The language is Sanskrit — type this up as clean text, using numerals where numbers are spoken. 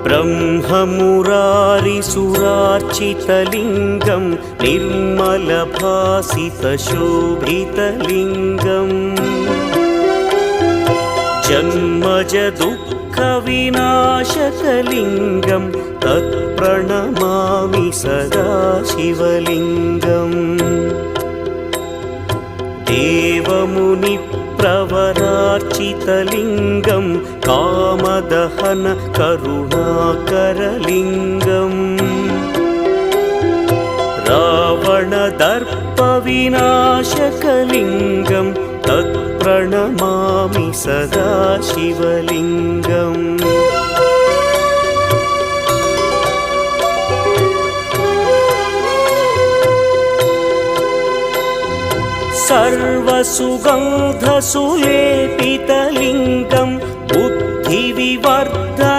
ब्रह्ममुरारिसुरार्चितलिङ्गं निर्मलभासितशोभितलिङ्गम् जन्मजदुःखविनाशकलिङ्गं तत्प्रणमामि सदा शिवलिङ्गम् देवमुनिप्रवरार्चितलिङ्गं कामदहन करुणाकरलिङ्गम् रावणदर्पविनाशकलिङ्गं तत्प्रणमामि सदा शिवलिङ्गम् सर्वसुगन्धसुलेपितलिङ्गं बुद्धिविवर्धनकलिङ्गम्